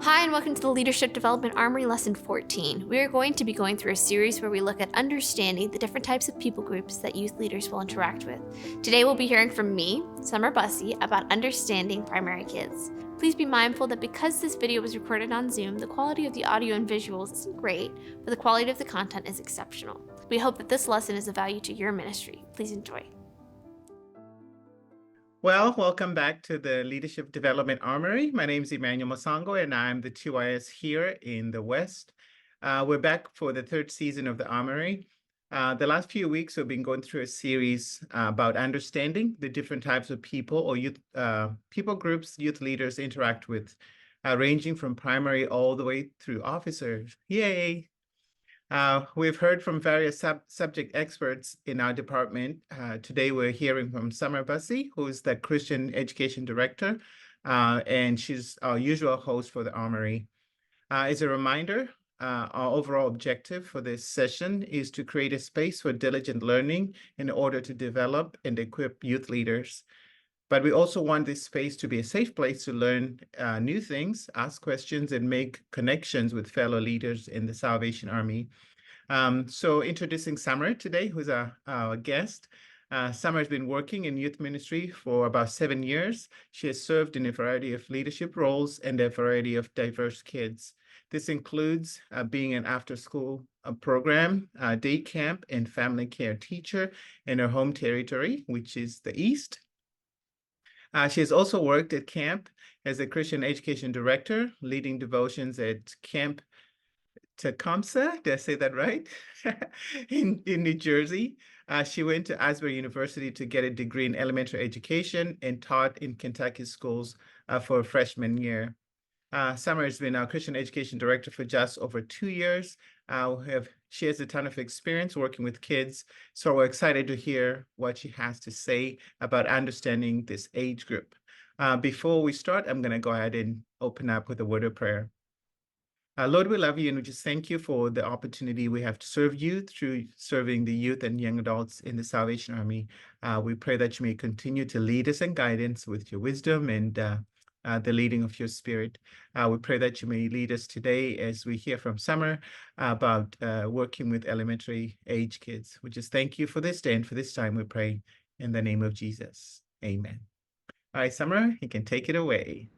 Hi, and welcome to the Leadership Development Armory Lesson 14. We are going to be going through a series where we look at understanding the different types of people groups that youth leaders will interact with. Today, we'll be hearing from me, Summar Bussey, about understanding primary kids. Please be mindful that because this video was recorded on Zoom, the quality of the audio and visuals isn't great, but the quality of the content is exceptional. We hope that this lesson is of value to your ministry. Please enjoy. Well, welcome back to the Leadership Development Armory. My name is Emmanuel Masongo, and I'm the 2IS here in the West. We're back for the third season of the Armory. The last few weeks, we've been going through a series about understanding the different types of people or youth people groups youth leaders interact with, ranging from primary all the way through officers. Yay! We've heard from various subject experts in our department. Today, we're hearing from Summar Bussey, who's the Christian Education Director, and she's our usual host for the Armory. As a reminder, our overall objective for this session is to create a space for diligent learning in order to develop and equip youth leaders. But we also want this space to be a safe place to learn new things, ask questions, and make connections with fellow leaders in the Salvation Army. So introducing Summar today, who's our guest. Summar has been working in youth ministry for about 7 years. She has served in a variety of leadership roles and a variety of diverse kids. This includes being an after-school program, day camp, and family care teacher in her home territory, which is the East. She has also worked at camp as a Christian education director, leading devotions at Camp Tecumseh, did I say that right? in New Jersey. She went to Asbury University to get a degree in elementary education and taught in Kentucky schools for a freshman year. Summar has been our Christian education director for just over 2 years. She has a ton of experience working with kids, so we're excited to hear what she has to say about understanding this age group. Before we start, I'm going to go ahead and open up with a word of prayer. Lord, we love you and we just thank you for the opportunity we have to serve you through serving the youth and young adults in the Salvation Army. We pray that you may continue to lead us and guide us with your wisdom and the leading of your spirit. We pray that you may lead us today as we hear from Summar about working with elementary age kids. We just thank you for this day and for this time we pray in the name of Jesus. Amen. All right, Summar, you can take it away.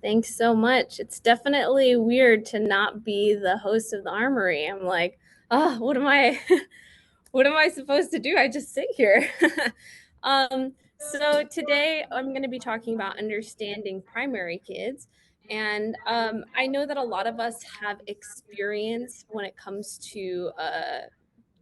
Thanks so much. It's definitely weird to not be the host of the Armory. I'm like, oh, what am I what am I supposed to do? I just sit here. So today I'm going to be talking about understanding primary kids. And I know that a lot of us have experience when it comes to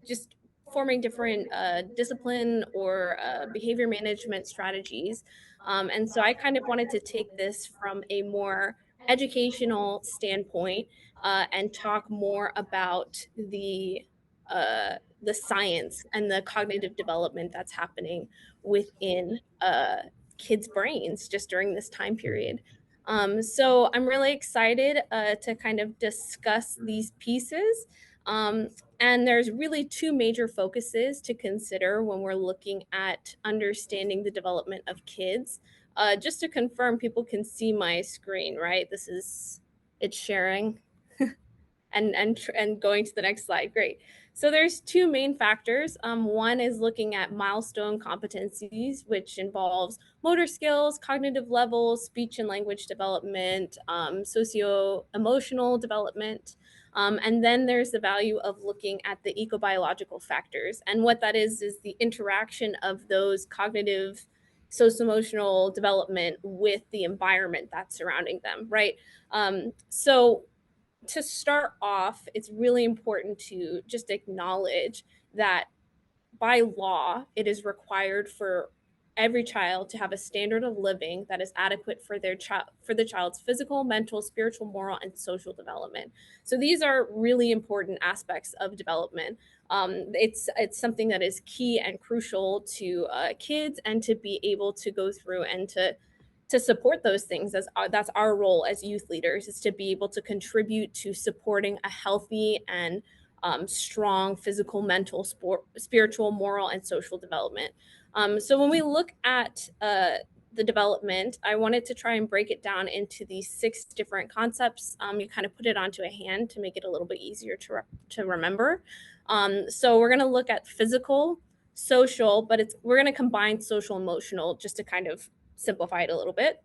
just forming different discipline or behavior management strategies. And so I kind of wanted to take this from a more educational standpoint and talk more about the science and the cognitive development that's happening within kids' brains just during this time period. So I'm really excited to kind of discuss these pieces. And there's really two major focuses to consider when we're looking at understanding the development of kids. Just to confirm, people can see my screen, right? It's sharing and going to the next slide. Great. So there's two main factors. One is looking at milestone competencies, which involves motor skills, cognitive levels, speech and language development, socio-emotional development. And then there's the value of looking at the ecobiological factors. And what that is the interaction of those cognitive socio-emotional development with the environment that's surrounding them, right? So to start off, it's really important to just acknowledge that by law, it is required for every child to have a standard of living that is adequate for the child's physical, mental, spiritual, moral, and social development. So these are really important aspects of development. It's something that is key and crucial to kids, and to be able to go through and to support those things. That's our role as youth leaders, is to be able to contribute to supporting a healthy and strong physical, mental, spiritual, moral, and social development. So when we look at the development, I wanted to try and break it down into these 6 different concepts. You kind of put it onto a hand to make it a little bit easier to remember. So we're going to look at physical, social, but we're going to combine social emotional just to kind of simplify it a little bit.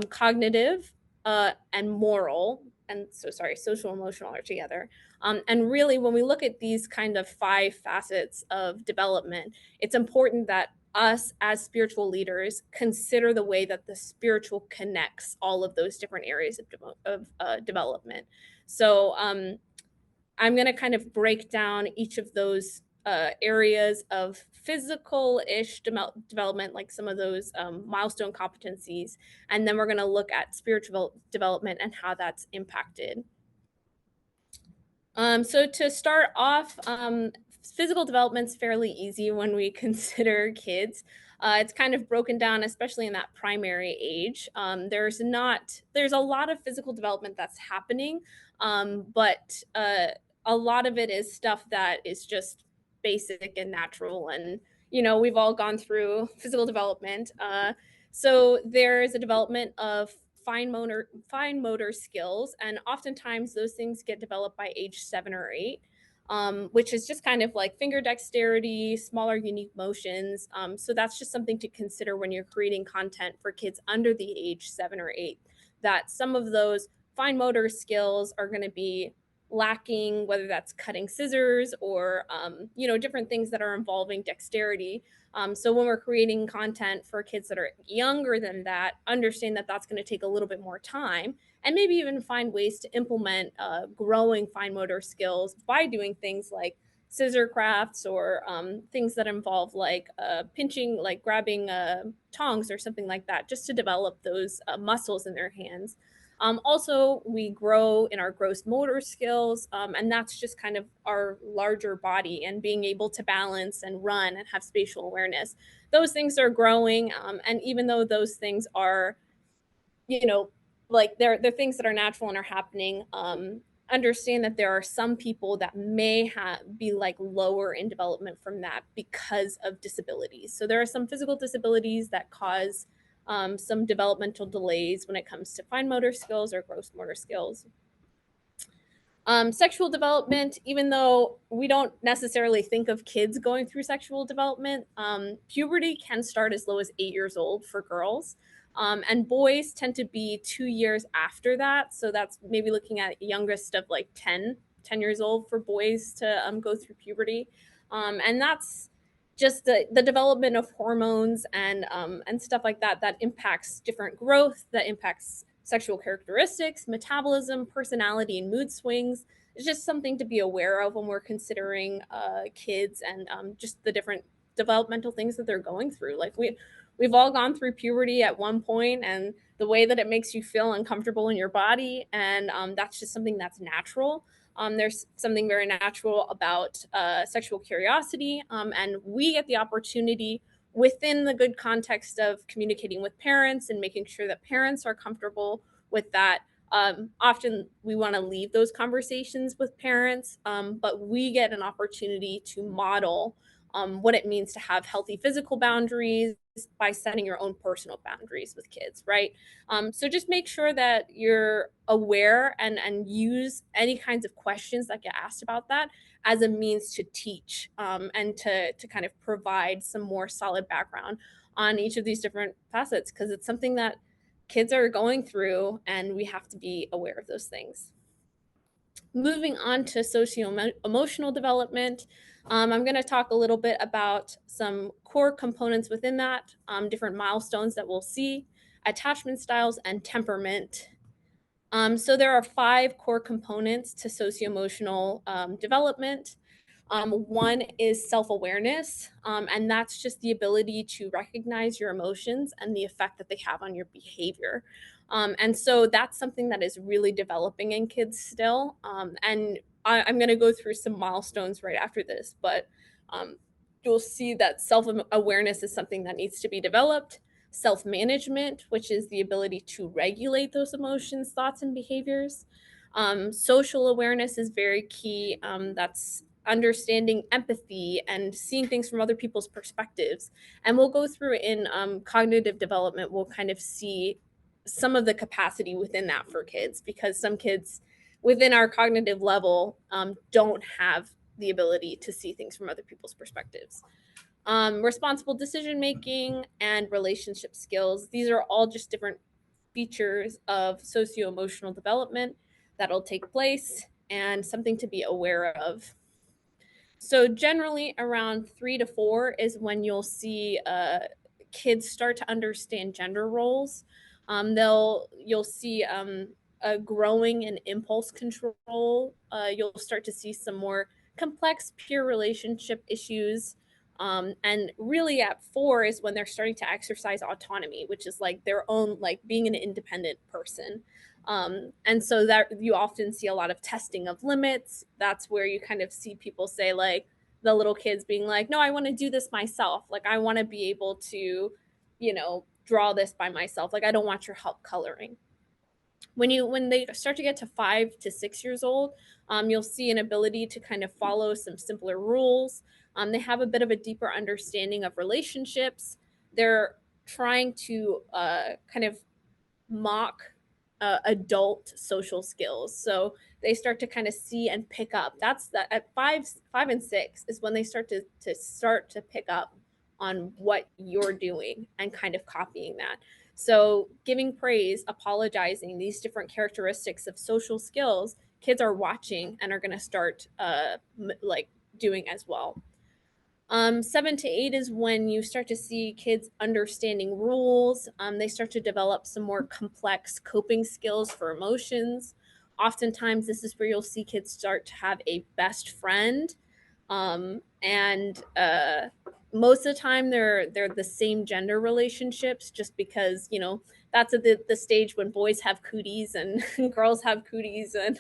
Cognitive and moral, and so sorry, social emotional are together. And really, when we look at these kind of 5 facets of development, it's important that us as spiritual leaders consider the way that the spiritual connects all of those different areas of development. So I'm going to kind of break down each of those areas of physical-ish development, like some of those milestone competencies, and then we're going to look at spiritual development and how that's impacted. So to start off, physical development's fairly easy when we consider kids. It's kind of broken down, especially in that primary age. There's a lot of physical development that's happening, but a lot of it is stuff that is just basic and natural. And, we've all gone through physical development. So there's a development of fine motor skills, and oftentimes those things get developed by age 7 or 8, which is just kind of like finger dexterity, smaller unique motions. So that's just something to consider when you're creating content for kids under the age 7 or 8, that some of those fine motor skills are going to be lacking, whether that's cutting scissors or different things that are involving dexterity. So when we're creating content for kids that are younger than that, understand that that's going to take a little bit more time, and maybe even find ways to implement growing fine motor skills by doing things like scissor crafts, or things that involve like pinching, like grabbing tongs or something like that, just to develop those muscles in their hands. Also, we grow in our gross motor skills, and that's just kind of our larger body and being able to balance and run and have spatial awareness. Those things are growing, and even though those things are, like they're things that are natural and are happening, understand that there are some people that may be like lower in development from that because of disabilities. So there are some physical disabilities that cause some developmental delays when it comes to fine motor skills or gross motor skills. Sexual development, even though we don't necessarily think of kids going through sexual development, puberty can start as low as 8 years old for girls. And boys tend to be 2 years after that. So that's maybe looking at youngest of like 10 years old for boys to go through puberty. And that's just the development of hormones and stuff like that impacts different growth, that impacts sexual characteristics, metabolism, personality, and mood swings. It's just something to be aware of when we're considering kids and just the different developmental things that they're going through. Like we've all gone through puberty at one point, and the way that it makes you feel uncomfortable in your body, and that's just something that's natural. There's something very natural about sexual curiosity, and we get the opportunity within the good context of communicating with parents and making sure that parents are comfortable with that. Often we want to leave those conversations with parents, but we get an opportunity to model what it means to have healthy physical boundaries by setting your own personal boundaries with kids, right? So just make sure that you're aware and use any kinds of questions that get asked about that as a means to teach, and to kind of provide some more solid background on each of these different facets, because it's something that kids are going through and we have to be aware of those things. Moving on to socio-emotional development, I'm going to talk a little bit about some core components within that, different milestones that we'll see, attachment styles, and temperament. So there are 5 core components to socio-emotional development. One is self-awareness, and that's just the ability to recognize your emotions and the effect that they have on your behavior. And so that's something that is really developing in kids still. And I'm going to go through some milestones right after this, but you'll see that self-awareness is something that needs to be developed. Self-management, which is the ability to regulate those emotions, thoughts, and behaviors. Social awareness is very key. That's understanding empathy and seeing things from other people's perspectives. And we'll go through in cognitive development, we'll kind of see some of the capacity within that for kids, because some kids within our cognitive level don't have the ability to see things from other people's perspectives. Responsible decision making and relationship skills. These are all just different features of socio-emotional development that'll take place and something to be aware of. So generally around 3 to 4 is when you'll see kids start to understand gender roles. You'll see a growing in impulse control. You'll start to see some more complex peer relationship issues. And really at 4 is when they're starting to exercise autonomy, which is like their own, like being an independent person. And so that you often see a lot of testing of limits. That's where you kind of see people say, like, the little kids being like, no, I want to do this myself. Like, I want to be able to, draw this by myself. Like, I don't want your help coloring. When they start to get to 5 to 6 years old, you'll see an ability to kind of follow some simpler rules. They have a bit of a deeper understanding of relationships. They're trying to kind of mock adult social skills. So they start to kind of see and pick up. That's that at 5 and 6 is when they start to pick up on what you're doing and kind of copying that. So giving praise, apologizing, these different characteristics of social skills, kids are watching and are going to start like doing as well. 7 to 8 is when you start to see kids understanding rules. They start to develop some more complex coping skills for emotions. Oftentimes, this is where you'll see kids start to have a best friend. And most of the time, they're the same gender relationships, just because, that's at the stage when boys have cooties and girls have cooties. And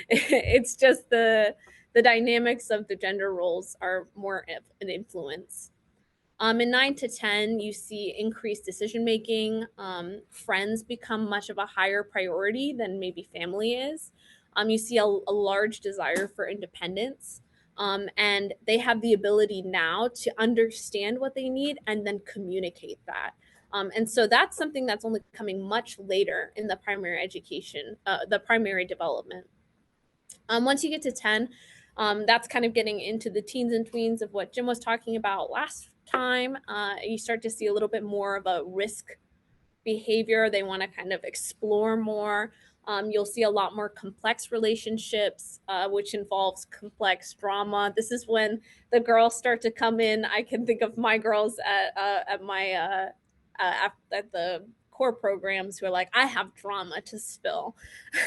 it's just the dynamics of the gender roles are more of an influence. In 9 to 10, you see increased decision making. Friends become much of a higher priority than maybe family is. You see a large desire for independence. And they have the ability now to understand what they need and then communicate that. And so that's something that's only coming much later in the primary education, the primary development. Once you get to 10, that's kind of getting into the teens and tweens of what Jim was talking about last time. You start to see a little bit more of a risk behavior. They want to kind of explore more. You'll see a lot more complex relationships, which involves complex drama. This is when the girls start to come in. I can think of my girls at my at the core programs who are like, I have drama to spill.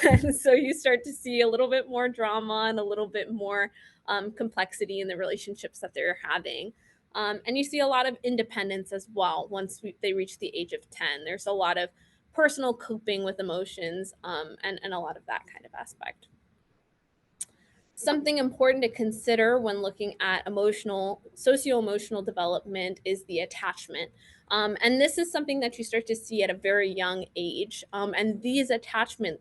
And so you start to see a little bit more drama and a little bit more complexity in the relationships that they're having. And you see a lot of independence as well once they reach the age of 10. There's a lot of personal coping with emotions and a lot of that kind of aspect. Something important to consider when looking at socio-emotional development is the attachment. And this is something that you start to see at a very young age. And these attachment,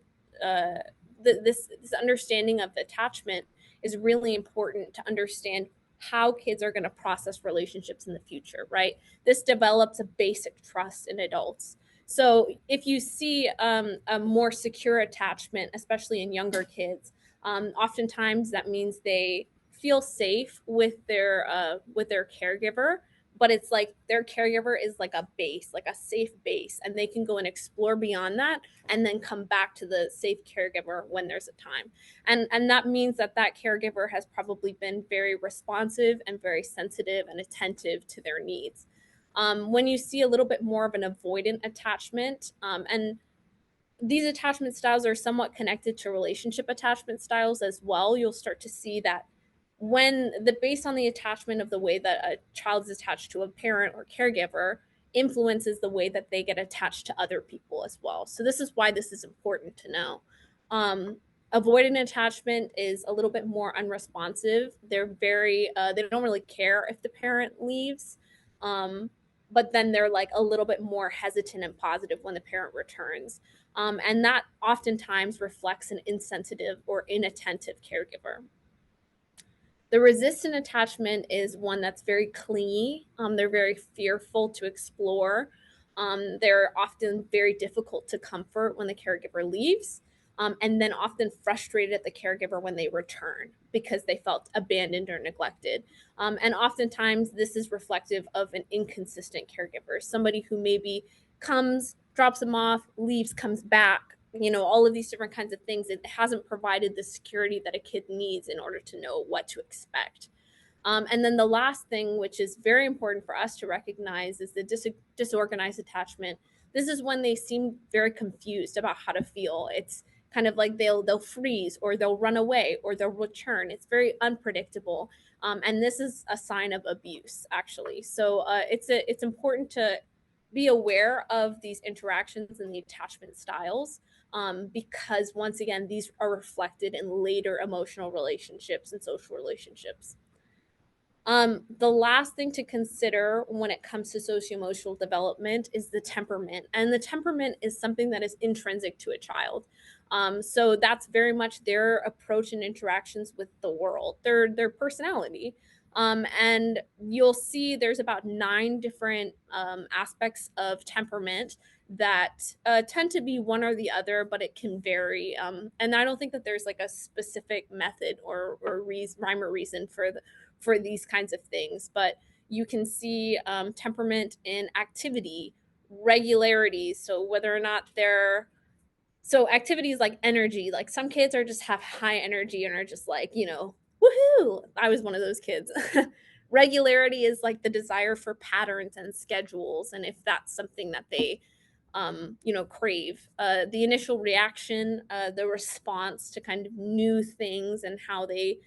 this understanding of attachment is really important to understand how kids are going to process relationships in the future, right? This develops a basic trust in adults. So if you see a more secure attachment, especially in younger kids, oftentimes that means they feel safe with their caregiver, but it's like their caregiver is like a base, like a safe base, and they can go and explore beyond that and then come back to the safe caregiver when there's a time. And that means that caregiver has probably been very responsive and very sensitive and attentive to their needs. When you see a little bit more of an avoidant attachment, and these attachment styles are somewhat connected to relationship attachment styles as well, you'll start to see that when based on the attachment of the way that a child is attached to a parent or caregiver influences the way that they get attached to other people as well. So this is why this is important to know. Avoidant attachment is a little bit more unresponsive. They're they don't really care if the parent leaves. But then they're like a little bit more hesitant and positive when the parent returns. And that oftentimes reflects an insensitive or inattentive caregiver. The resistant attachment is one that's very clingy. They're very fearful to explore. They're often very difficult to comfort when the caregiver leaves, and then often frustrated at the caregiver when they return because they felt abandoned or neglected. And oftentimes, this is reflective of an inconsistent caregiver, somebody who maybe comes, drops them off, leaves, comes back, all of these different kinds of things. It hasn't provided the security that a kid needs in order to know what to expect. And then the last thing, which is very important for us to recognize, is the disorganized attachment. This is when they seem very confused about how to feel. It's kind of like they'll freeze, or they'll run away, or they'll return. It's very unpredictable, and this is a sign of abuse, actually. So it's important to be aware of these interactions and the attachment styles, because once again, these are reflected in later emotional relationships and social relationships. The last thing to consider when it comes to socio-emotional development is the temperament. And the temperament is something that is intrinsic to a child. So that's very much their approach and interactions with the world, their personality. And you'll see there's about 9 different aspects of temperament that tend to be one or the other, but it can vary. And I don't think that there's like a specific method or rhyme or reason for these kinds of things, but you can see temperament in activity, regularity. So whether or not activities like energy, like some kids just have high energy and are just like, woohoo. I was one of those kids. Regularity is like the desire for patterns and schedules. And if that's something that they crave. The initial reaction, the response to kind of new things and how they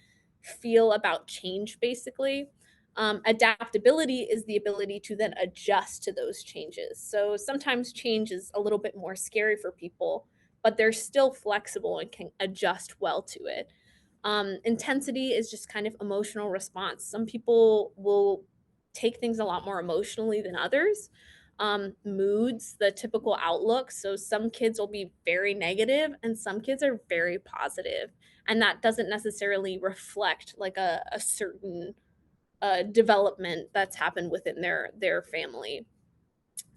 feel about change, basically. Adaptability is the ability to then adjust to those changes. So sometimes change is a little bit more scary for people, but they're still flexible and can adjust well to it. Intensity is just kind of emotional response. Some people will take things a lot more emotionally than others. Moods, the typical outlook. So some kids will be very negative and some kids are very positive. And that doesn't necessarily reflect like a certain development that's happened within their family.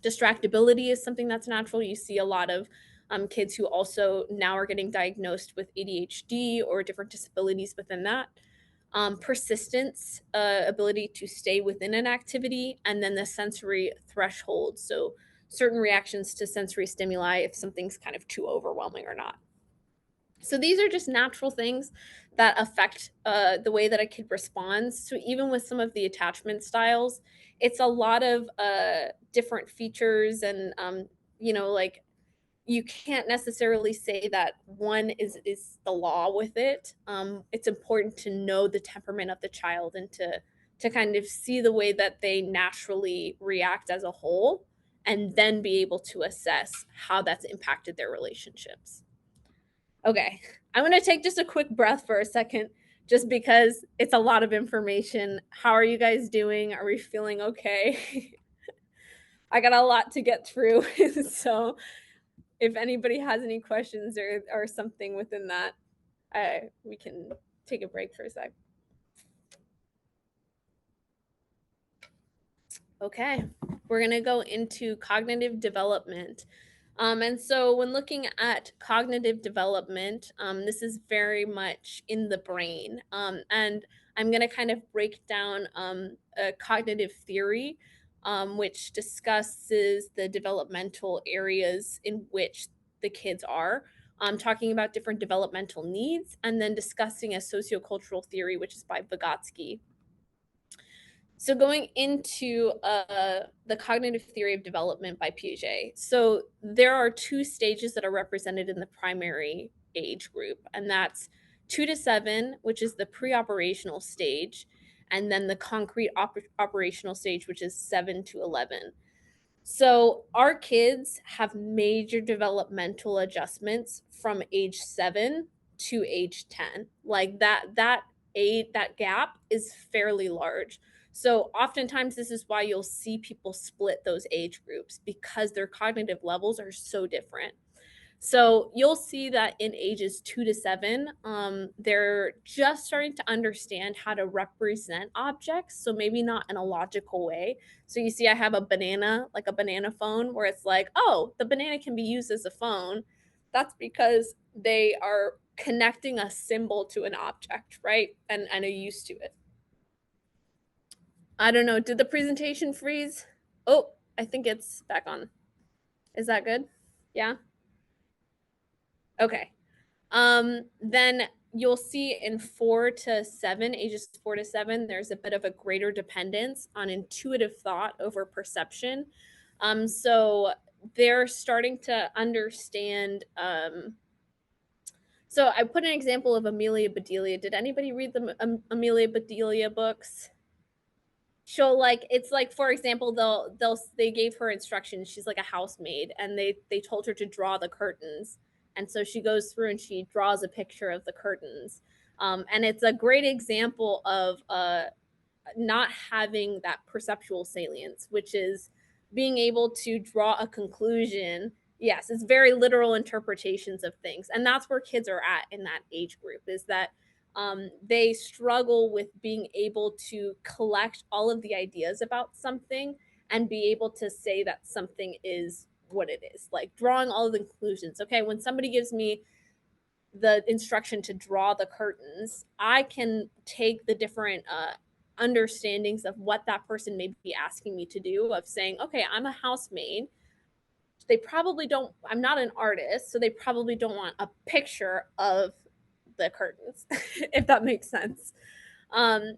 Distractibility is something that's natural. You see a lot of kids who also now are getting diagnosed with ADHD or different disabilities within that. Persistence, ability to stay within an activity, and then the sensory threshold. So certain reactions to sensory stimuli if something's kind of too overwhelming or not. So these are just natural things that affect the way that a kid responds. So even with some of the attachment styles, it's a lot of different features and, like you can't necessarily say that one is the law with it. It's important to know the temperament of the child and to kind of see the way that they naturally react as a whole, and then be able to assess how that's impacted their relationships. Okay, I'm going to take just a quick breath for a second, just because it's a lot of information. How are you guys doing? Are we feeling okay? I got a lot to get through, so if anybody has any questions or something within that, we can take a break for a sec. Okay, we're going to go into cognitive development. And so when looking at cognitive development, this is very much in the brain. And I'm going to kind of break down a cognitive theory, which discusses the developmental areas in which the kids are, talking about different developmental needs, and then discussing a sociocultural theory, which is by Vygotsky. So going into the cognitive theory of development by Piaget. So there are 2 stages that are represented in the primary age group, and that's 2 to 7, which is the pre-operational stage, and then the concrete operational stage, which is 7 to 11. So our kids have major developmental adjustments from age 7 to age 10. Like that gap is fairly large. So oftentimes this is why you'll see people split those age groups, because their cognitive levels are so different. So you'll see that in ages 2 to 7, they're just starting to understand how to represent objects. So maybe not in a logical way. So you see, I have a banana, like a banana phone, where it's like, oh, the banana can be used as a phone. That's because they are connecting a symbol to an object, right? And a use to it. I don't know. Did the presentation freeze? Oh, I think it's back on. Is that good? Yeah. Okay. Then you'll see in 4 to 7, ages 4 to 7, there's a bit of a greater dependence on intuitive thought over perception. So they're starting to understand. So I put an example of Amelia Bedelia. Did anybody read the Amelia Bedelia books? She'll like, it's like, for example, they gave her instructions. She's like a housemaid, and they told her to draw the curtains, and so she goes through and she draws a picture of the curtains. And it's a great example of not having that perceptual salience, which is being able to draw a conclusion. Yes, it's very literal interpretations of things, and that's where kids are at in that age group, is that they struggle with being able to collect all of the ideas about something and be able to say that something is what it is, like drawing all of the conclusions. Okay, when somebody gives me the instruction to draw the curtains, I can take the different understandings of what that person may be asking me to do, of saying, okay, I'm a housemaid. They probably don't, I'm not an artist, so they probably don't want a picture of the curtains, if that makes sense.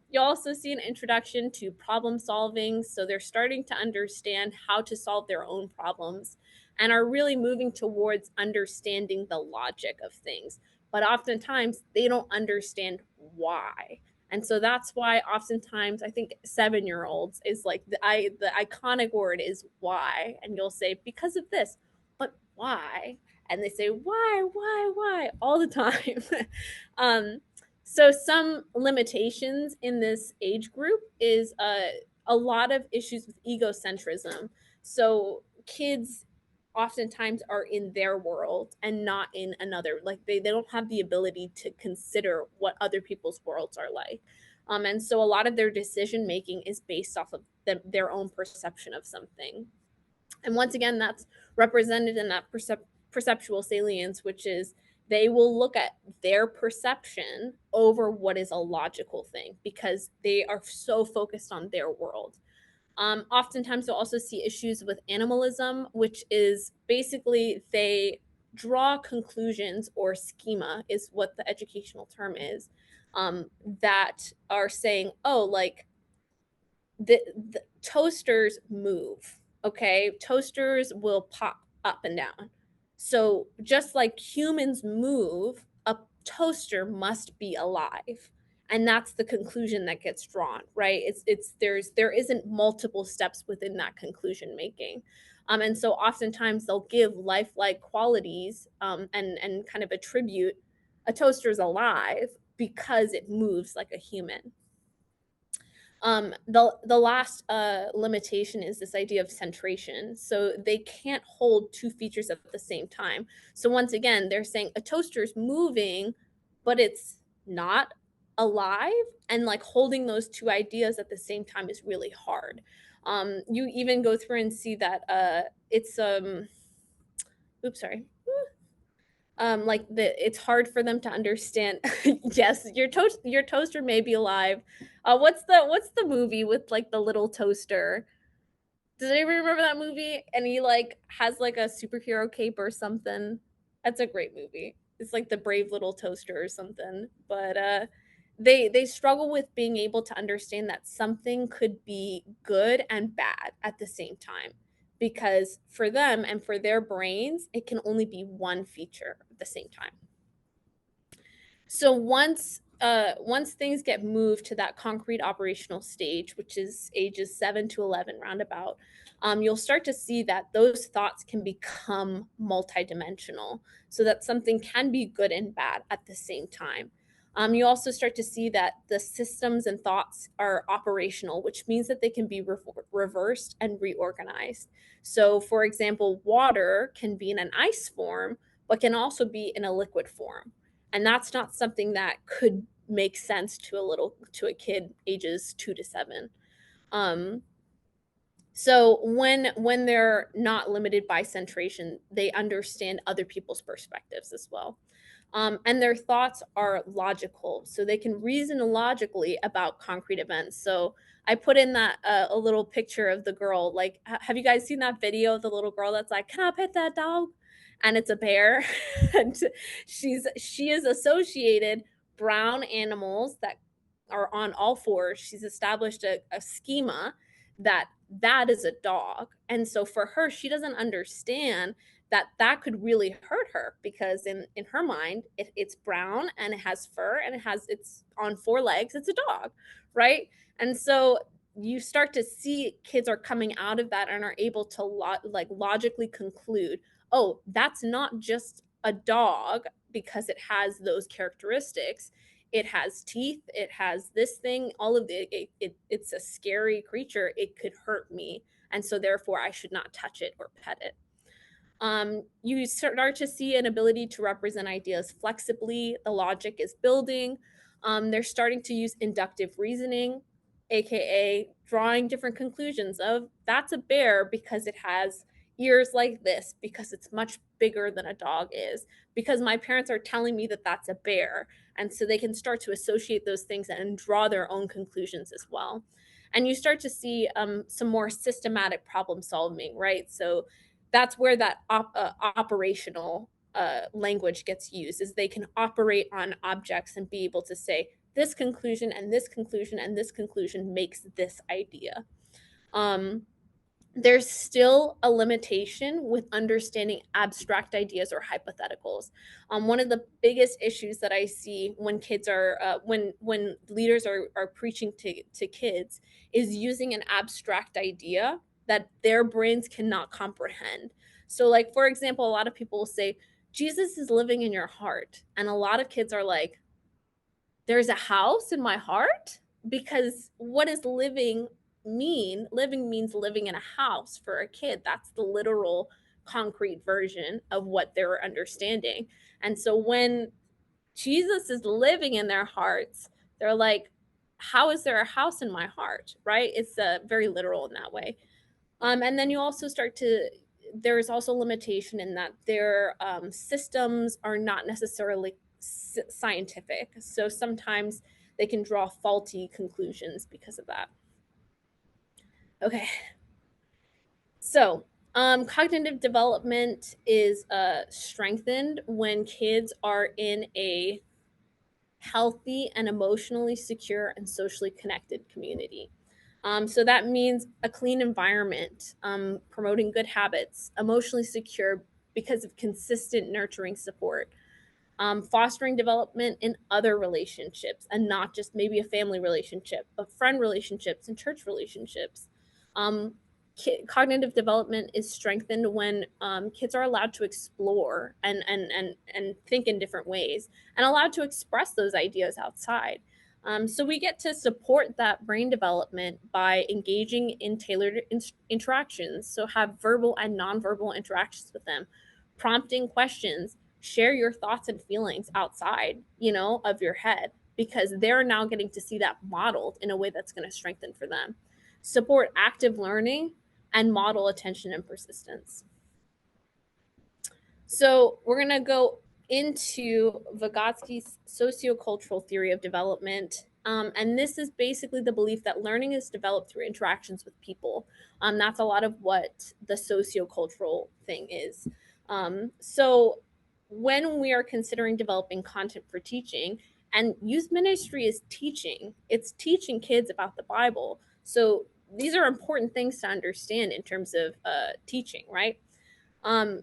You'll also see an introduction to problem solving. So they're starting to understand how to solve their own problems and are really moving towards understanding the logic of things. But oftentimes they don't understand why. And so that's why oftentimes I think 7-year-olds is like the iconic word is why. And you'll say, because of this, but why? And they say, why, all the time. So some limitations in this age group is a lot of issues with egocentrism. So kids oftentimes are in their world and not in another. Like they don't have the ability to consider what other people's worlds are like. And so a lot of their decision making is based off of their own perception of something. And once again, that's represented in that perceptual salience, which is they will look at their perception over what is a logical thing because they are so focused on their world. Oftentimes, you'll also see issues with animalism, which is basically they draw conclusions, or schema is what the educational term is, that are saying, oh, like the toasters move. Okay, toasters will pop up and down. So just like humans move, a toaster must be alive. And that's the conclusion that gets drawn, right? There isn't multiple steps within that conclusion making. And so oftentimes they'll give lifelike qualities, and kind of attribute a toaster's alive because it moves like a human. The last limitation is this idea of centration. So they can't hold two features at the same time. So once again, they're saying a toaster is moving, but it's not alive, and like holding those two ideas at the same time is really hard. You even go through and see that it's oops, sorry. Like it's hard for them to understand. Yes, your toaster may be alive. What's the movie with like the little toaster? Does anybody remember that movie? And he like has like a superhero cape or something. That's a great movie. It's like The Brave Little Toaster or something. But they struggle with being able to understand that something could be good and bad at the same time, because for them and for their brains, it can only be one feature at the same time. So once things get moved to that concrete operational stage, which is ages 7 to 11 roundabout, you'll start to see that those thoughts can become multidimensional, so that something can be good and bad at the same time. You also start to see that the systems and thoughts are operational, which means that they can be reversed and reorganized. So, for example, water can be in an ice form, but can also be in a liquid form. And that's not something that could make sense to a kid ages 2 to 7. Um, so when they're not limited by centration, they understand other people's perspectives as well. And their thoughts are logical, so they can reason logically about concrete events. So I put in that a little picture of the girl. Like, have you guys seen that video of the little girl that's like, "Can I pet that dog?" And it's a bear, and she is associated brown animals that are on all fours. She's established a schema that is a dog, and so for her, she doesn't understand that could really hurt her, because in her mind it's brown and it has fur and it's on 4 legs, it's a dog, right? And so you start to see kids are coming out of that and are able to logically conclude, oh, that's not just a dog because it has those characteristics. It has teeth, it has this thing, all of it's a scary creature, it could hurt me, and so therefore I should not touch it or pet it. You start to see an ability to represent ideas flexibly. The logic is building. They're starting to use inductive reasoning, aka drawing different conclusions of that's a bear because it has ears like this, because it's much bigger than a dog is, because my parents are telling me that that's a bear. And so they can start to associate those things and draw their own conclusions as well. And you start to see some more systematic problem solving, right? So that's where that operational language gets used, is they can operate on objects and be able to say this conclusion and this conclusion and this conclusion makes this idea. um, there's still a limitation with understanding abstract ideas or hypotheticals. One of the biggest issues that I see when kids are when leaders are preaching to kids is using an abstract idea that their brains cannot comprehend. So, like, for example, a lot of people will say Jesus is living in your heart, and a lot of kids are like, there's a house in my heart? Because what does living mean? Living means living in a house for a kid. That's the literal concrete version of what they're understanding. And so when Jesus is living in their hearts, they're like, how is there a house in my heart? Right? It's very literal in that way. And then you also start to, there is also limitation in that their systems are not necessarily scientific. So sometimes they can draw faulty conclusions because of that. Okay. So cognitive development is strengthened when kids are in a healthy and emotionally secure and socially connected community. So that means a clean environment, promoting good habits, emotionally secure because of consistent nurturing support, fostering development in other relationships and not just maybe a family relationship, but friend relationships and church relationships. Um, Cognitive development is strengthened when kids are allowed to explore and think in different ways and allowed to express those ideas outside. So we get to support that brain development by engaging in tailored interactions. So have verbal and nonverbal interactions with them, prompting questions, share your thoughts and feelings outside, of your head, because they're now getting to see that modeled in a way that's going to strengthen for them. Support active learning and model attention and persistence. So we're going to go into Vygotsky's sociocultural theory of development. And this is basically the belief that learning is developed through interactions with people. That's a lot of what the sociocultural thing is. So when we are considering developing content for teaching, and youth ministry is teaching, it's teaching kids about the Bible. So these are important things to understand in terms of teaching, right?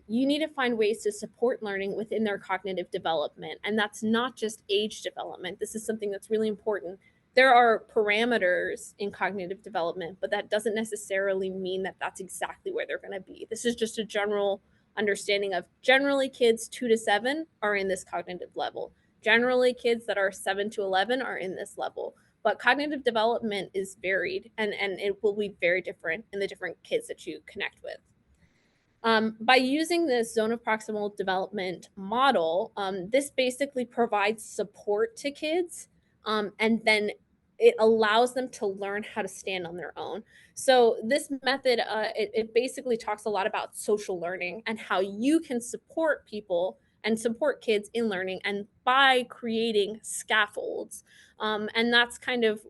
You need to find ways to support learning within their cognitive development. And that's not just age development. This is something that's really important. There are parameters in cognitive development, but that doesn't necessarily mean that that's exactly where they're going to be. This is just a general understanding of generally kids 2 to 7 are in this cognitive level. Generally, kids that are 7 to 11 are in this level. But cognitive development is varied and it will be very different in the different kids that you connect with. By using this zone of proximal development model, this basically provides support to kids, and then it allows them to learn how to stand on their own. So this method, it basically talks a lot about social learning and how you can support people and support kids in learning, and by creating scaffolds. And that's kind of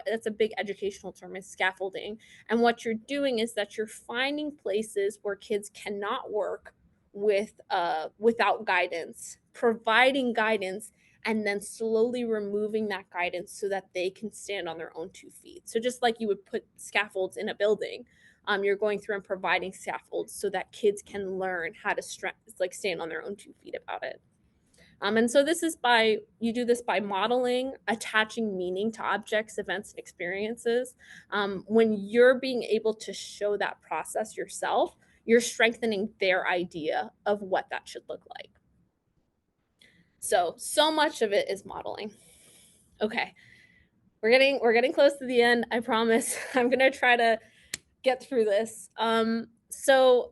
that's a big educational term, is scaffolding. And what you're doing is that you're finding places where kids cannot work without guidance, providing guidance, and then slowly removing that guidance so that they can stand on their own 2 feet. So just like you would put scaffolds in a building, you're going through and providing scaffolds so that kids can learn how to stand on their own 2 feet about it. And so you do this by modeling, attaching meaning to objects, events, and experiences. When you're being able to show that process yourself, you're strengthening their idea of what that should look like. So much of it is modeling. Okay, we're getting close to the end. I promise. I'm gonna try to get through this. So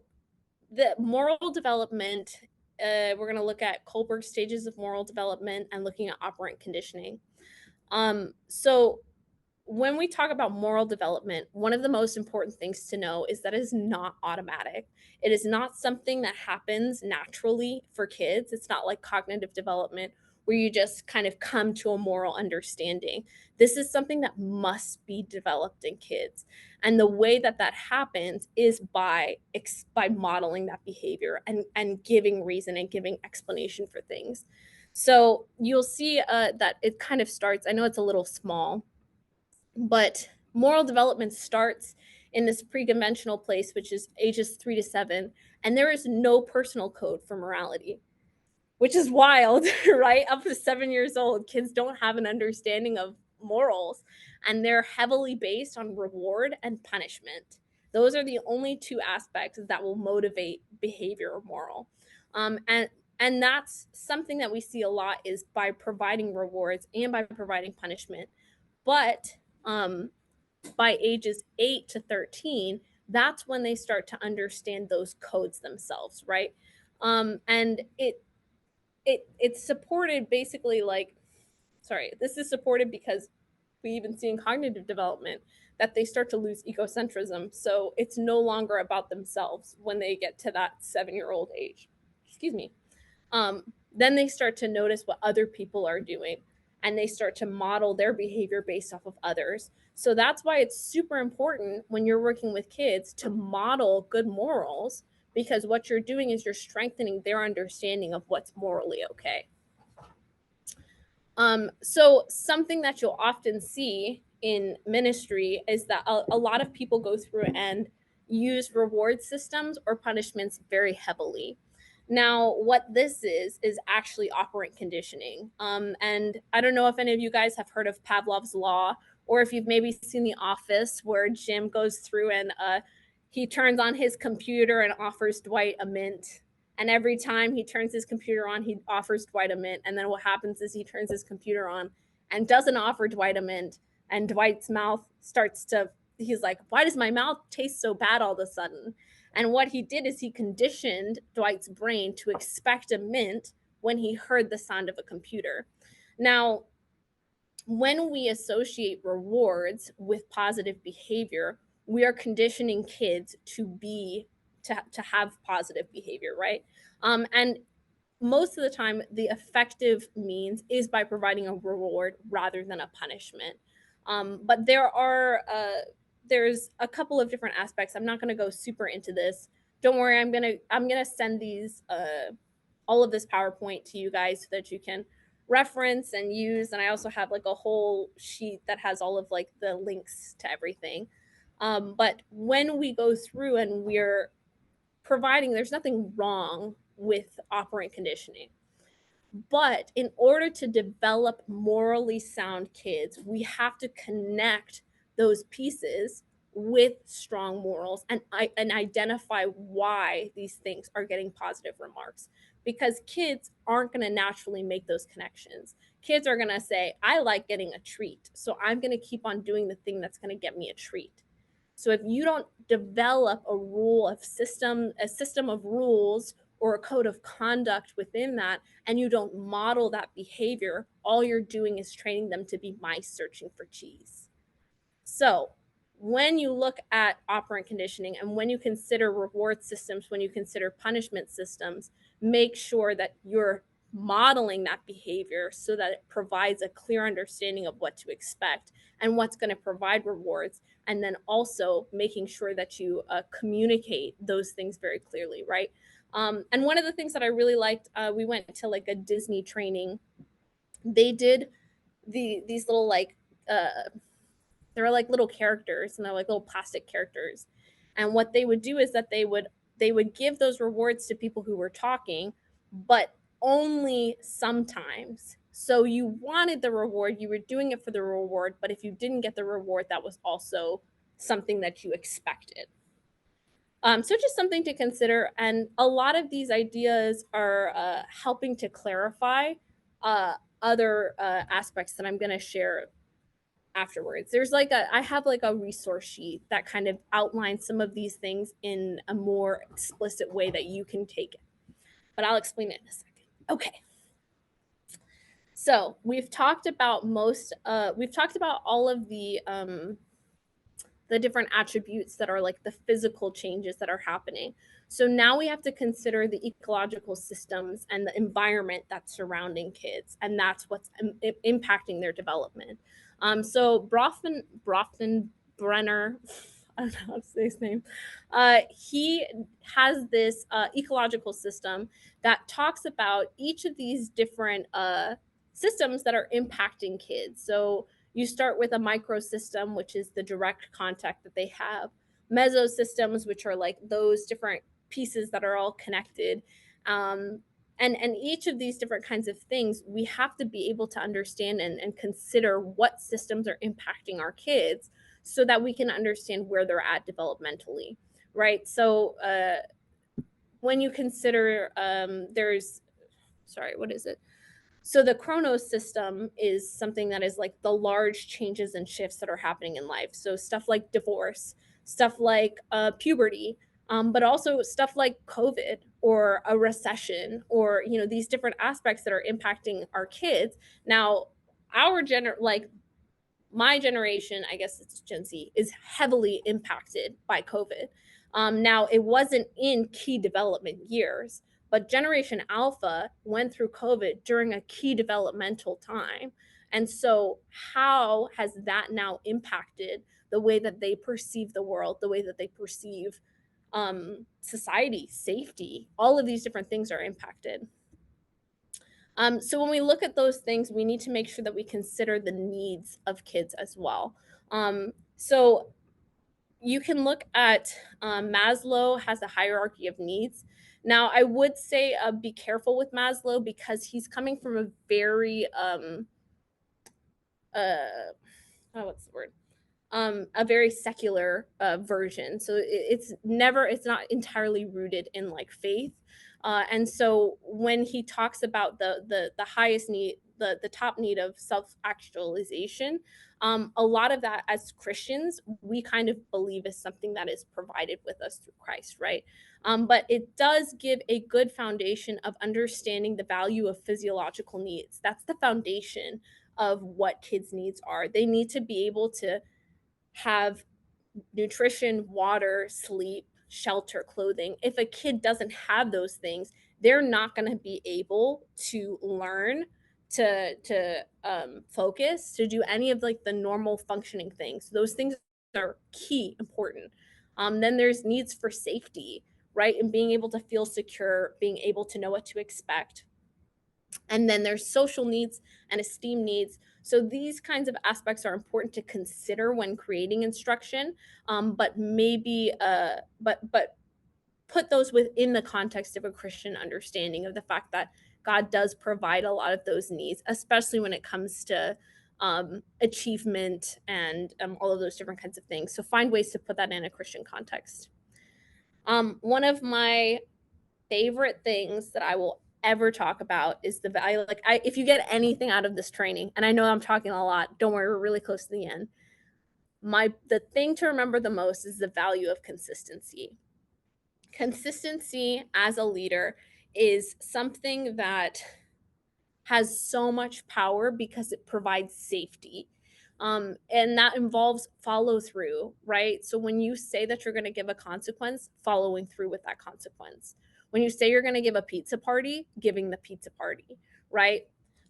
the moral development, we're going to look at Kohlberg's stages of moral development and looking at operant conditioning. So when we talk about moral development, one of the most important things to know is that it is not automatic. It is not something that happens naturally for kids. It's not like cognitive development where you just kind of come to a moral understanding. This is something that must be developed in kids. And the way that that happens is by modeling that behavior and giving reason and giving explanation for things. So you'll see that it kind of starts, I know it's a little small, but moral development starts in this pre-conventional place, which is ages 3 to 7, and there is no personal code for morality, which is wild, right? Up to 7 years old, kids don't have an understanding of morals, and they're heavily based on reward and punishment. Those are the only two aspects that will motivate behavior or moral. And that's something that we see a lot, is by providing rewards and by providing punishment. But by ages 8 to 13, that's when they start to understand those codes themselves, right? And it's supported basically, this is supported because we even see in cognitive development that they start to lose egocentrism. So it's no longer about themselves when they get to that 7-year-old age. Excuse me. Then they start to notice what other people are doing, and they start to model their behavior based off of others. So that's why it's super important when you're working with kids to model good morals, because what you're doing is you're strengthening their understanding of what's morally okay. So something that you'll often see in ministry is that a lot of people go through and use reward systems or punishments very heavily. Now, what this is actually operant conditioning. And I don't know if any of you guys have heard of Pavlov's law, or if you've maybe seen The Office, where Jim goes through and he turns on his computer and offers Dwight a mint. And every time he turns his computer on, he offers Dwight a mint. And then what happens is he turns his computer on and doesn't offer Dwight a mint. And Dwight's mouth he's like, why does my mouth taste so bad all of a sudden? And what he did is he conditioned Dwight's brain to expect a mint when he heard the sound of a computer. Now, when we associate rewards with positive behavior, we are conditioning kids to have positive behavior, right? And most of the time, the effective means is by providing a reward rather than a punishment. But there's a couple of different aspects. I'm not going to go super into this. Don't worry, I'm gonna send these all of this PowerPoint to you guys so that you can reference and use. And I also have like a whole sheet that has all of like the links to everything. But when we go through and we're providing, there's nothing wrong with operant conditioning. But in order to develop morally sound kids, we have to connect those pieces with strong morals and identify why these things are getting positive remarks. Because kids aren't going to naturally make those connections. Kids are going to say, I like getting a treat, so I'm going to keep on doing the thing that's going to get me a treat. So if you don't develop a system of rules or a code of conduct within that, and you don't model that behavior, all you're doing is training them to be mice searching for cheese. So when you look at operant conditioning and when you consider reward systems, when you consider punishment systems, make sure that you're modeling that behavior so that it provides a clear understanding of what to expect and what's going to provide rewards. And then also making sure that you communicate those things very clearly, right? And one of the things that I really liked, we went to like a Disney training. They did these little like they were like little characters, and they're like little plastic characters. And what they would do is that they would give those rewards to people who were talking, but only sometimes. So you wanted the reward, you were doing it for the reward, but if you didn't get the reward, that was also something that you expected. So just something to consider. And a lot of these ideas are helping to clarify other aspects that I'm going to share afterwards. I have like a resource sheet that kind of outlines some of these things in a more explicit way that you can take it. But I'll explain it in a second. Okay. So we've talked about all of the different attributes that are like the physical changes that are happening. So now we have to consider the ecological systems and the environment that's surrounding kids, and that's what's impacting their development. So Brenner, I don't know how to say his name. He has this ecological system that talks about each of these different systems that are impacting kids. So you start with a microsystem, which is the direct contact that they have, mesosystems, which are like those different pieces that are all connected. And each of these different kinds of things, we have to be able to understand and consider what systems are impacting our kids so that we can understand where they're at developmentally, right? So when you consider so the chronos system is something that is like the large changes and shifts that are happening in life. So stuff like divorce, stuff like puberty, but also stuff like COVID or a recession, or these different aspects that are impacting our kids. Now, my generation, I guess it's Gen Z, is heavily impacted by COVID. Now, it wasn't in key development years, but Generation Alpha went through COVID during a key developmental time. And so how has that now impacted the way that they perceive the world, the way that they perceive society, safety? All of these different things are impacted. So when we look at those things, we need to make sure that we consider the needs of kids as well. So you can look at Maslow has a hierarchy of needs. Now, I would say be careful with Maslow because he's coming from a very what's the word? A very secular version. So it's not entirely rooted in like faith. And so when he talks about the highest need, the top need of self-actualization, a lot of that as Christians, we kind of believe is something that is provided with us through Christ, right? But it does give a good foundation of understanding the value of physiological needs. That's the foundation of what kids' needs are. They need to be able to have nutrition, water, sleep, shelter, clothing. If a kid doesn't have those things, they're not going to be able to learn, to focus, to do any of like the normal functioning things. Those things are key, important. Then there's needs for safety, right? And being able to feel secure, being able to know what to expect. And then there's social needs and esteem needs. So these kinds of aspects are important to consider when creating instruction, but maybe but put those within the context of a Christian understanding of the fact that God does provide a lot of those needs, especially when it comes to achievement and all of those different kinds of things. So find ways to put that in a Christian context. One of my favorite things that I will ever talk about is the value. If you get anything out of this training, and I know I'm talking a lot, don't worry, we're really close to the end. The thing to remember the most is the value of consistency. Consistency as a leader is something that has so much power because it provides safety. And that involves follow through, right? So when you say that you're going to give a consequence, following through with that consequence. When you say you're going to give a pizza party, giving the pizza party, right?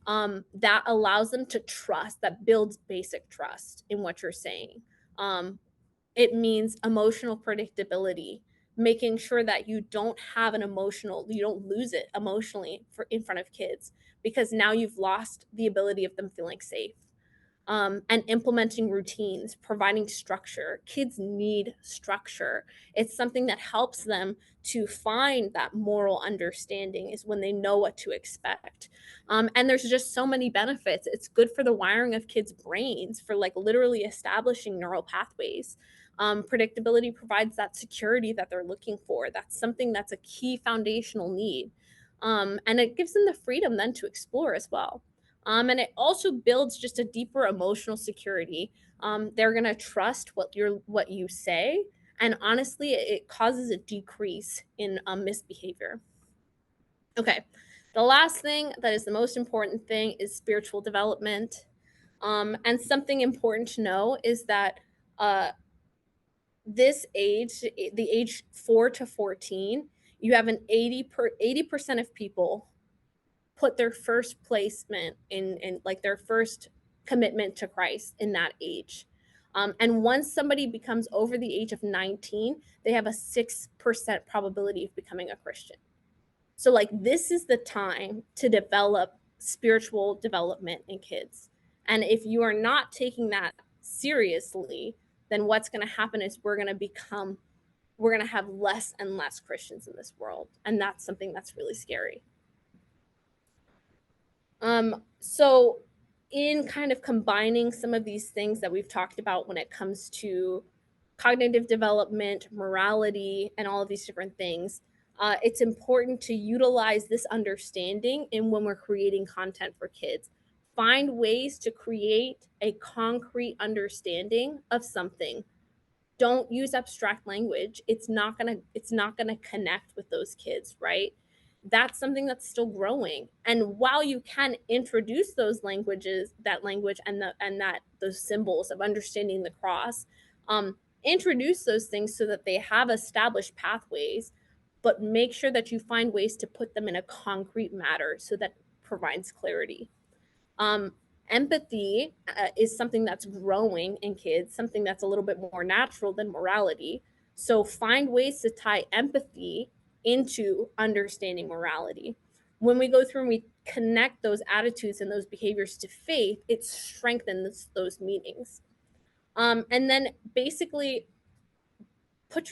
That allows them to trust, that builds basic trust in what you're saying. It means emotional predictability, making sure that you don't lose it emotionally in front of kids, because now you've lost the ability of them feeling safe. And implementing routines, providing structure. Kids need structure. It's something that helps them to find that moral understanding, is when they know what to expect. And there's just so many benefits. It's good for the wiring of kids' brains, for like literally establishing neural pathways. Predictability provides that security that they're looking for. That's something that's a key foundational need. And it gives them the freedom then to explore as well. And it also builds just a deeper emotional security. They're gonna trust what you say, and honestly, it causes a decrease in misbehavior. Okay, the last thing that is the most important thing is spiritual development. And something important to know is that this age, the age 4 to 14, you have an 80% of people put their first placement in like their first commitment to Christ in that age. And once somebody becomes over the age of 19, they have a 6% probability of becoming a Christian. So, like, this is the time to develop spiritual development in kids. And if you are not taking that seriously, then what's going to happen is we're going to have less and less Christians in this world. And that's something that's really scary. So in kind of combining some of these things that we've talked about when it comes to cognitive development, morality, and all of these different things, it's important to utilize this understanding in when we're creating content for kids. Find ways to create a concrete understanding of something. Don't use abstract language. It's not gonna connect with those kids, right? That's something that's still growing. And while you can introduce those languages, that language and those symbols of understanding the cross, introduce those things so that they have established pathways, but make sure that you find ways to put them in a concrete matter so that provides clarity. Empathy is something that's growing in kids, something that's a little bit more natural than morality. So find ways to tie empathy into understanding morality. When we go through and we connect those attitudes and those behaviors to faith, it strengthens those meanings. And then basically put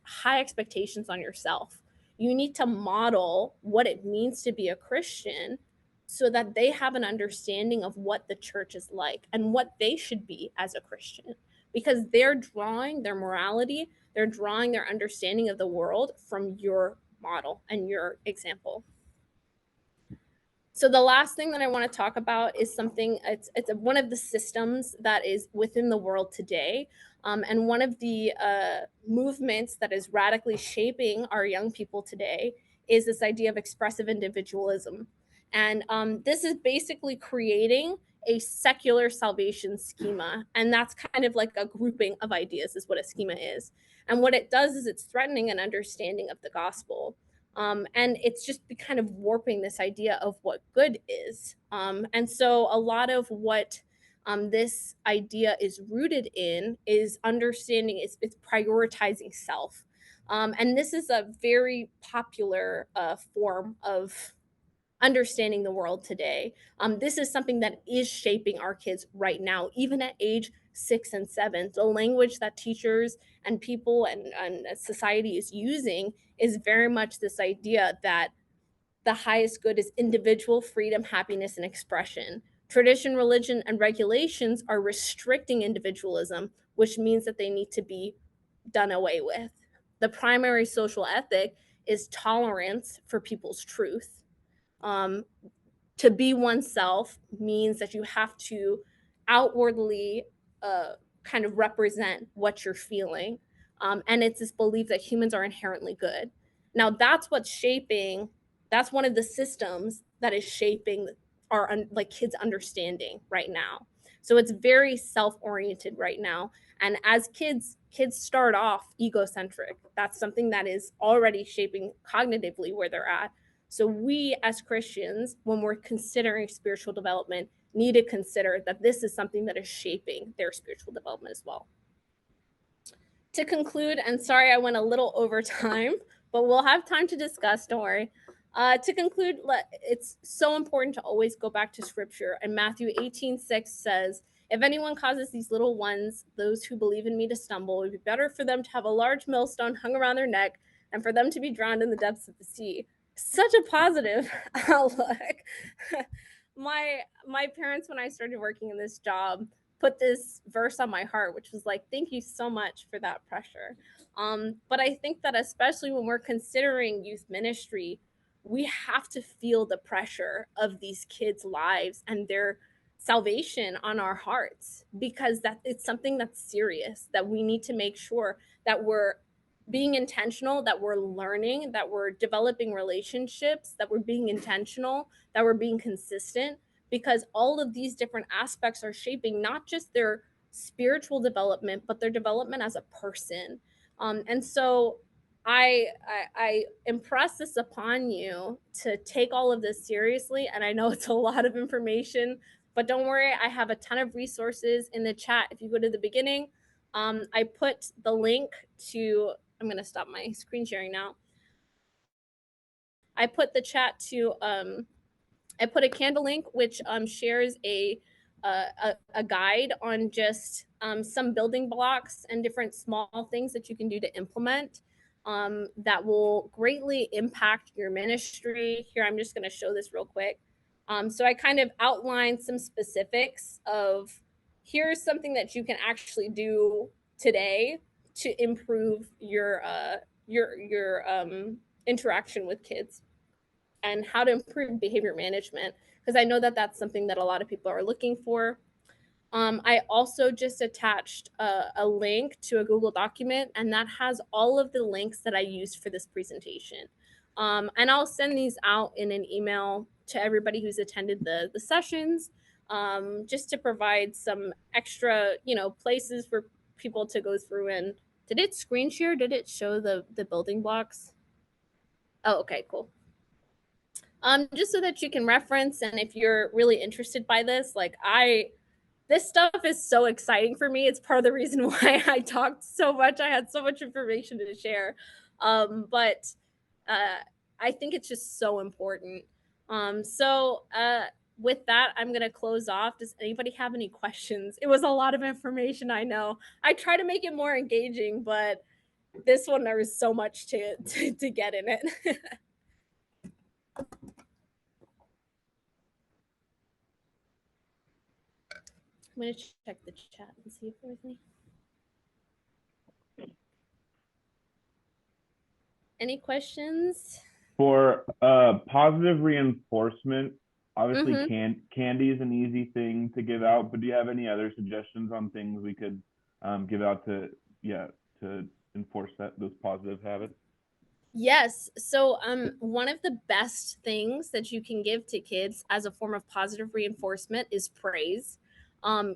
high expectations on yourself. You need to model what it means to be a Christian so that they have an understanding of what the church is like and what they should be as a Christian, because they're drawing their morality, they're drawing their understanding of the world from your model and your example. So the last thing that I want to talk about is something, it's one of the systems that is within the world today. And one of the movements that is radically shaping our young people today is this idea of expressive individualism. And this is basically creating a secular salvation schema. And that's kind of like a grouping of ideas is what a schema is. And what it does is it's threatening an understanding of the gospel. And it's just kind of warping this idea of what good is. And so a lot of what this idea is rooted in is understanding, it's prioritizing self. And this is a very popular form of understanding the world today. This is something that is shaping our kids right now, even at age 6 and 7. The language that teachers and people and society is using is very much this idea that the highest good is individual freedom, happiness, and expression. Tradition, religion, and regulations are restricting individualism, which means that they need to be done away with. The primary social ethic is tolerance for people's truth. To be oneself means that you have to outwardly kind of represent what you're feeling. And it's this belief that humans are inherently good. Now, that's one of the systems that is shaping our like kids' understanding right now. So it's very self-oriented right now. And as kids start off egocentric. That's something that is already shaping cognitively where they're at. So we as Christians, when we're considering spiritual development, need to consider that this is something that is shaping their spiritual development as well. To conclude, and sorry I went a little over time, but we'll have time to discuss, don't worry. To conclude, it's so important to always go back to scripture. And Matthew 18:6 says, if anyone causes these little ones, those who believe in me, to stumble, it would be better for them to have a large millstone hung around their neck and for them to be drowned in the depths of the sea. Such a positive outlook. My parents, when I started working in this job, put this verse on my heart, which was like, thank you so much for that pressure. But I think that especially when we're considering youth ministry, we have to feel the pressure of these kids' lives and their salvation on our hearts, because that it's something that's serious, that we need to make sure that we're being intentional, that we're learning, that we're developing relationships, that we're being intentional, that we're being consistent, because all of these different aspects are shaping not just their spiritual development, but their development as a person. And so I impress this upon you to take all of this seriously. And I know it's a lot of information, but don't worry, I have a ton of resources in the chat. If you go to the beginning, I put the link to, I'm going to stop my screen sharing now. I put the chat to, I put a Canva link, which shares a guide on just some building blocks and different small things that you can do to implement that will greatly impact your ministry. Here, I'm just going to show this real quick. So I kind of outlined some specifics of here's something that you can actually do today to improve your interaction with kids and how to improve behavior management, because I know that that's something that a lot of people are looking for. I also just attached a link to a Google document, and that has all of the links that I used for this presentation. And I'll send these out in an email to everybody who's attended the sessions, just to provide some extra, places for people to go through. And did it screen share? Did it show the building blocks? Oh, okay, cool. Just so that you can reference, and if you're really interested by this, this stuff is so exciting for me. It's part of the reason why I talked so much. I had so much information to share. But I think it's just so important. With that, I'm going to close off. Does anybody have any questions? It was a lot of information, I know. I try to make it more engaging, but this one, there was so much to get in it. I'm going to check the chat and see if there's any questions. For positive reinforcement, obviously candy is an easy thing to give out, but do you have any other suggestions on things we could give out to enforce those positive habits? Yes. So one of the best things that you can give to kids as a form of positive reinforcement is praise.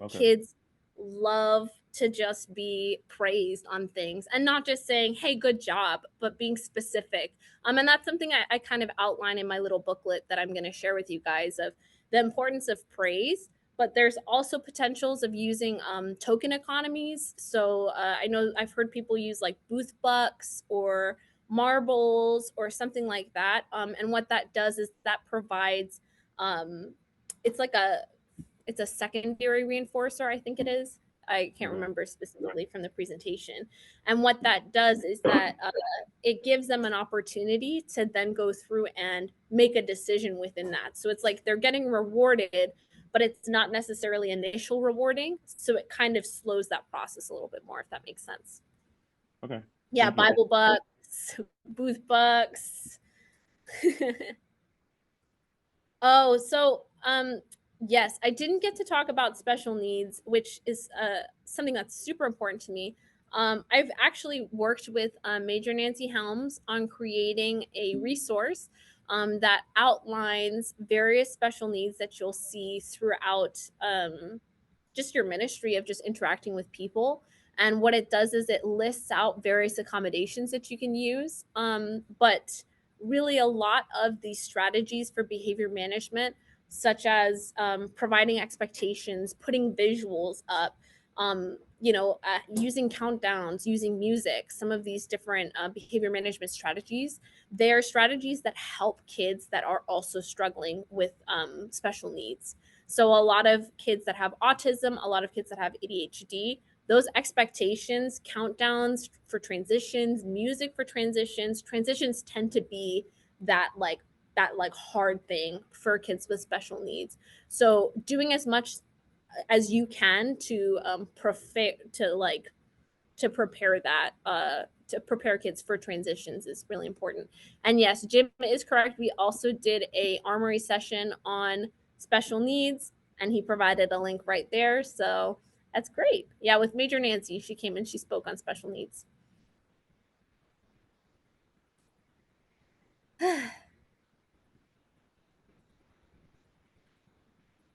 Kids love to just be praised on things, and not just saying, hey, good job, but being specific. And that's something I kind of outline in my little booklet that I'm going to share with you guys, of the importance of praise. But there's also potentials of using token economies. So I know I've heard people use like booth bucks or marbles or something like that. And what that does is that provides, it's a secondary reinforcer, I think it is. I can't remember specifically from the presentation. And what that does is that it gives them an opportunity to then go through and make a decision within that. So it's like they're getting rewarded, but it's not necessarily initial rewarding. So it kind of slows that process a little bit more, if that makes sense. Okay. Yeah, Bible bucks, booth bucks. Oh, so Yes, I didn't get to talk about special needs, which is something that's super important to me. I've actually worked with Major Nancy Helms on creating a resource that outlines various special needs that you'll see throughout just your ministry of just interacting with people. And what it does is it lists out various accommodations that you can use. But really, a lot of these strategies for behavior management, such as providing expectations, putting visuals up, using countdowns, using music, some of these different behavior management strategies, they are strategies that help kids that are also struggling with special needs. So a lot of kids that have autism, a lot of kids that have ADHD, those expectations, countdowns for transitions, music for transitions tend to be that like hard thing for kids with special needs. So doing as much as you can to prepare that to prepare kids for transitions is really important. And yes, Jim is correct. We also did a Armory session on special needs, and he provided a link right there. So that's great. Yeah, with Major Nancy, she came and she spoke on special needs.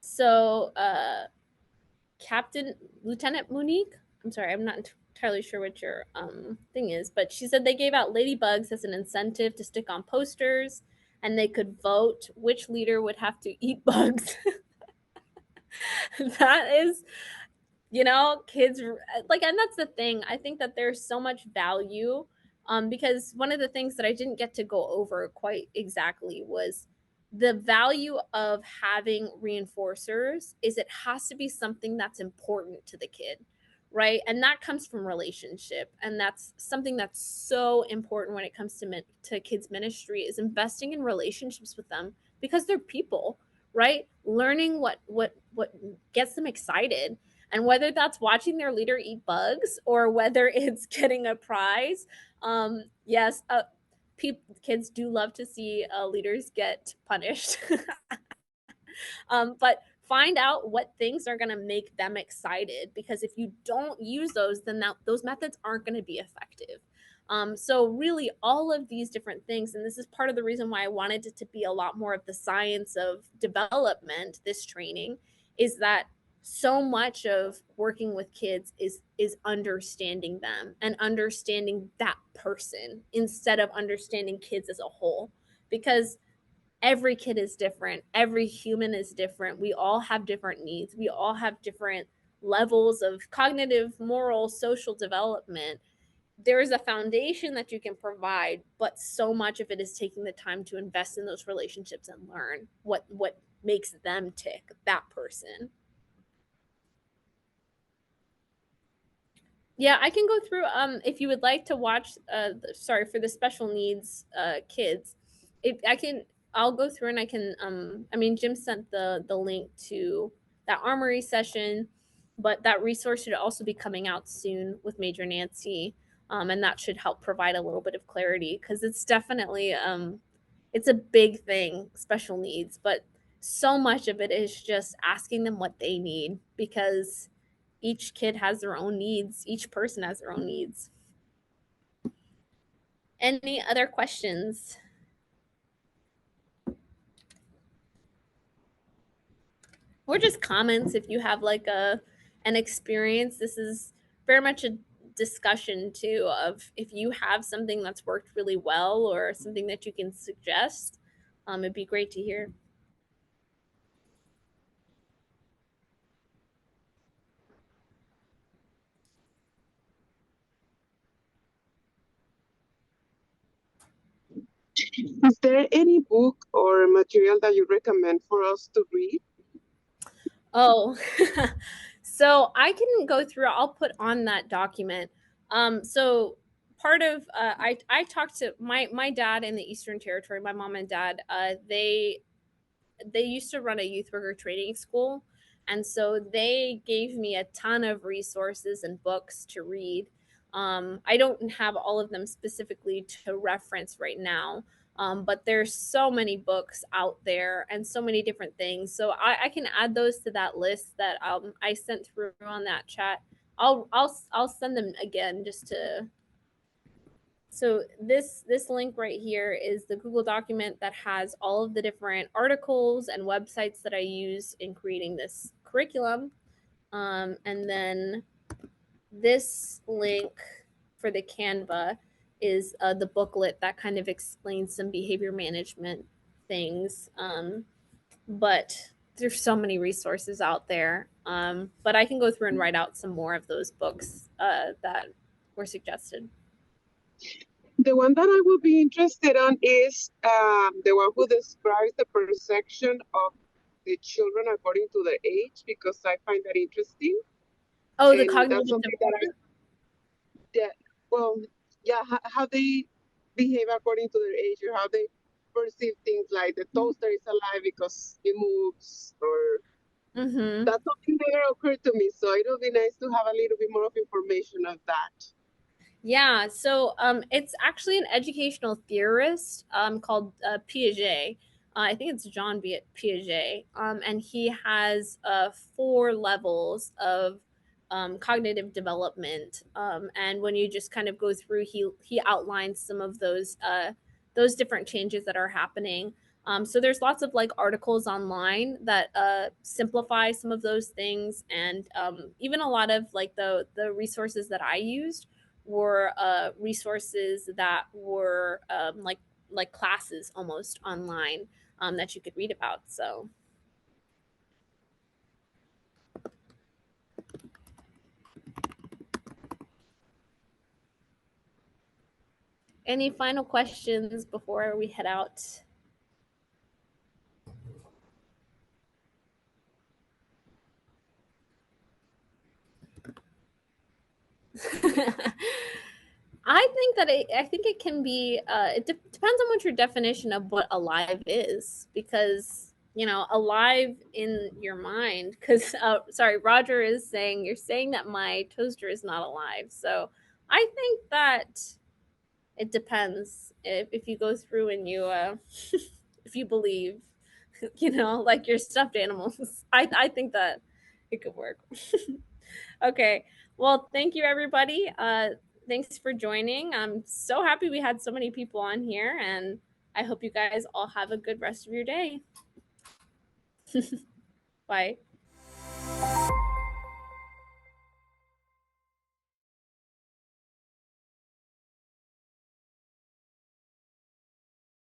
So Lieutenant Monique, I'm sorry, I'm not entirely sure what your thing is, but she said they gave out ladybugs as an incentive to stick on posters, and they could vote which leader would have to eat bugs. That is, kids like, and that's the thing. I think that there's so much value, because one of the things that I didn't get to go over quite exactly was the value of having reinforcers is it has to be something that's important to the kid, right? And that comes from relationship, and that's something that's so important when it comes to kids ministry, is investing in relationships with them, because they're people, right? Learning what gets them excited, and whether that's watching their leader eat bugs or whether it's getting a prize. Yes, kids do love to see leaders get punished. But find out what things are going to make them excited, because if you don't use those, then those methods aren't going to be effective. So really, all of these different things, and this is part of the reason why I wanted it to be a lot more of the science of development, this training, is that so much of working with kids is understanding them and understanding that person instead of understanding kids as a whole, because every kid is different. Every human is different. We all have different needs. We all have different levels of cognitive, moral, social development. There is a foundation that you can provide, but so much of it is taking the time to invest in those relationships and learn what makes them tick, that person. Yeah, I can go through if you would like to watch sorry, for the special needs kids. If I can, I'll go through and I can I mean, Jim sent the link to that Armory session, but that resource should also be coming out soon with Major Nancy. And that should help provide a little bit of clarity, because it's definitely it's a big thing, special needs, but so much of it is just asking them what they need, because each kid has their own needs. Each person has their own needs. Any other questions? Or just comments if you have like an experience. This is very much a discussion too of if you have something that's worked really well or something that you can suggest. It'd be great to hear. Is there any book or material that you recommend for us to read? Oh, so I can go through, I'll put on that document. So part of, I talked to my dad in the Eastern Territory, my mom and dad, they used to run a youth worker training school. And so they gave me a ton of resources and books to read. I don't have all of them specifically to reference right now. But there's so many books out there and so many different things. So I can add those to that list that I sent through on that chat. I'll send them again just to. So this link right here is the Google document that has all of the different articles and websites that I use in creating this curriculum. And then this link for the Canva is the booklet that kind of explains some behavior management things. But there's so many resources out there. But I can go through and write out some more of those books that were suggested. The one that I would be interested on is the one who describes the perception of the children according to their age, because I find that interesting. Oh, the And cognitive that's something how they behave according to their age, or how they perceive things like the toaster is alive because it moves, or that's something that never occurred to me. So it would be nice to have a little bit more of information of that. Yeah, so it's actually an educational theorist called Piaget. I think it's John Piaget, and he has 4 levels of cognitive development. And when you just kind of go through, he outlines some of those different changes that are happening. So there's lots of like articles online that simplify some of those things, and even a lot of like the resources that I used were resources that were like classes almost online that you could read about. So any final questions before we head out? I think that I think it can be. It depends on what your definition of what alive is, because alive in your mind. Because sorry, Roger is saying you're saying that my toaster is not alive. So I think that it depends if you go through and you if you believe, like your stuffed animals. I think that it could work. Okay. Well, thank you, everybody. Thanks for joining. I'm so happy we had so many people on here, and I hope you guys all have a good rest of your day. Bye.